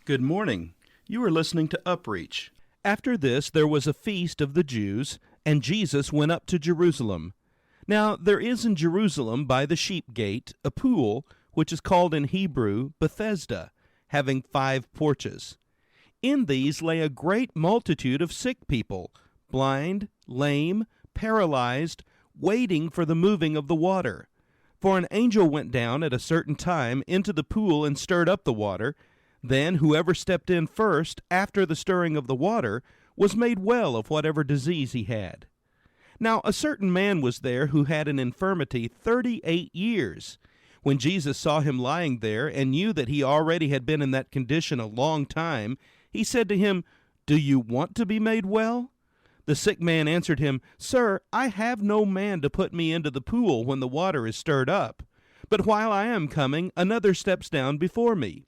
Good morning. You are listening to UpReach. After this, there was a feast of the Jews, and Jesus went up to Jerusalem. Now, there is in Jerusalem by the sheep gate a pool, which is called in Hebrew Bethesda, having 5 porches. In these lay a great multitude of sick people, blind, lame, paralyzed, waiting for the moving of the water. For an angel went down at a certain time into the pool and stirred up the water. Then whoever stepped in first, after the stirring of the water, was made well of whatever disease he had. Now a certain man was there who had an infirmity 38 years. When Jesus saw him lying there, and knew that he already had been in that condition a long time, he said to him, "Do you want to be made well?" The sick man answered him, "Sir, I have no man to put me into the pool when the water is stirred up. But while I am coming, another steps down before me."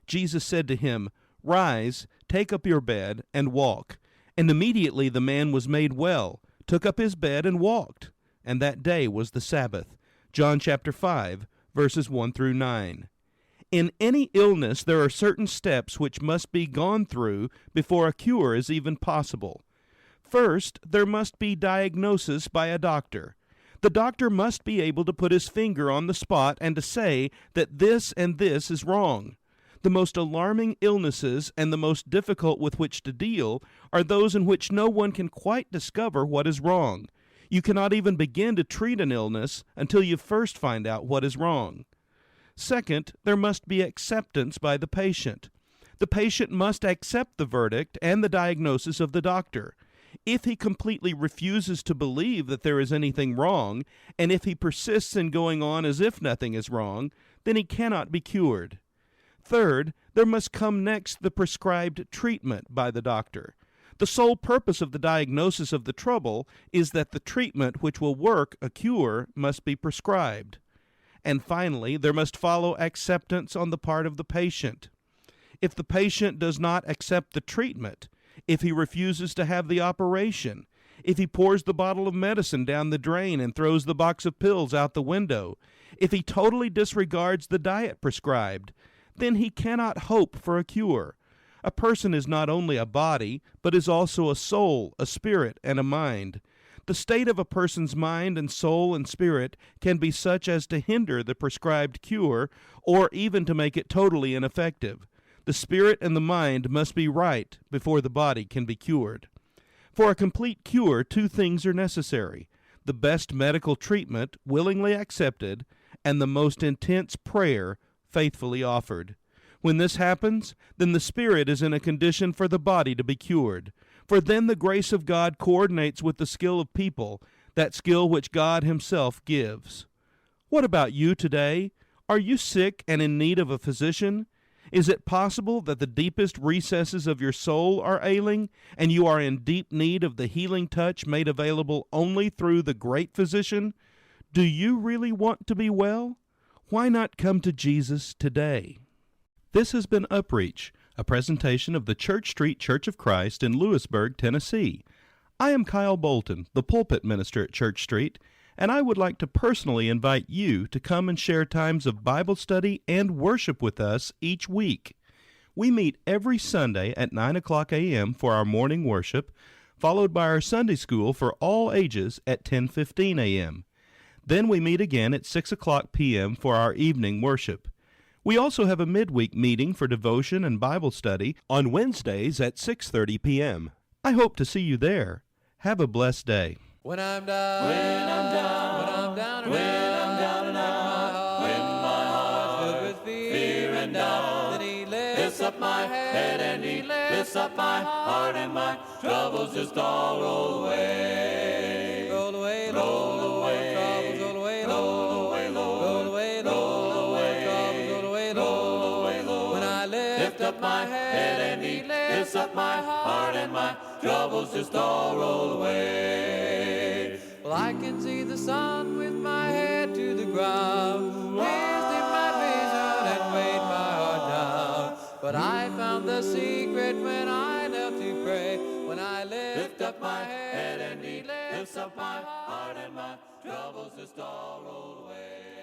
Jesus said to him, "Rise, take up your bed, and walk." And immediately the man was made well, took up his bed, and walked. And that day was the Sabbath. John chapter 5, verses 1 through 9. In any illness, there are certain steps which must be gone through before a cure is even possible. First, there must be diagnosis by a doctor. The doctor must be able to put his finger on the spot and to say that this and this is wrong. The most alarming illnesses and the most difficult with which to deal are those in which no one can quite discover what is wrong. You cannot even begin to treat an illness until you first find out what is wrong. Second, there must be acceptance by the patient. The patient must accept the verdict and the diagnosis of the doctor. If he completely refuses to believe that there is anything wrong, and if he persists in going on as if nothing is wrong, then he cannot be cured. Third, there must come next the prescribed treatment by the doctor. The sole purpose of the diagnosis of the trouble is that the treatment which will work a cure must be prescribed. And finally, there must follow acceptance on the part of the patient. If the patient does not accept the treatment, if he refuses to have the operation, if he pours the bottle of medicine down the drain and throws the box of pills out the window, if he totally disregards the diet prescribed, then he cannot hope for a cure. A person is not only a body, but is also a soul, a spirit, and a mind. The state of a person's mind and soul and spirit can be such as to hinder the prescribed cure, or even to make it totally ineffective. The spirit and the mind must be right before the body can be cured. For a complete cure, 2 things are necessary: the best medical treatment, willingly accepted, and the most intense prayer, faithfully offered. When this happens, then the spirit is in a condition for the body to be cured. For then the grace of God coordinates with the skill of people, that skill which God himself gives. What about you today? Are you sick and in need of a physician? Is it possible that the deepest recesses of your soul are ailing, and you are in deep need of the healing touch made available only through the great physician? Do you really want to be well? Why not come to Jesus today? This has been UpReach, a presentation of the Church Street Church of Christ in Lewisburg, Tennessee. I am Kyle Bolton, the pulpit minister at Church Street, and I would like to personally invite you to come and share times of Bible study and worship with us each week. We meet every Sunday at 9 o'clock a.m. for our morning worship, followed by our Sunday school for all ages at 10:15 a.m. Then we meet again at 6 o'clock p.m. for our evening worship. We also have a midweek meeting for devotion and Bible study on Wednesdays at 6:30 p.m. I hope to see you there. Have a blessed day. When I'm down, when I'm down, when I'm down, when I'm down and out, when my heart's filled with fear and doubt, then he lifts up my head and he lifts up my heart, and my troubles just all roll away. Roll away, roll away, troubles roll away, roll away, roll away, roll away, troubles roll away, roll away, Lord. When I lift up my head and he lifts up my heart, and my troubles just all roll away. Well, I can see the sun with my head to the ground, lifting my vision and weighed my heart down. But I found the secret when I knelt to pray, when I lift up my head and he lifts up my heart, and my troubles just all roll away.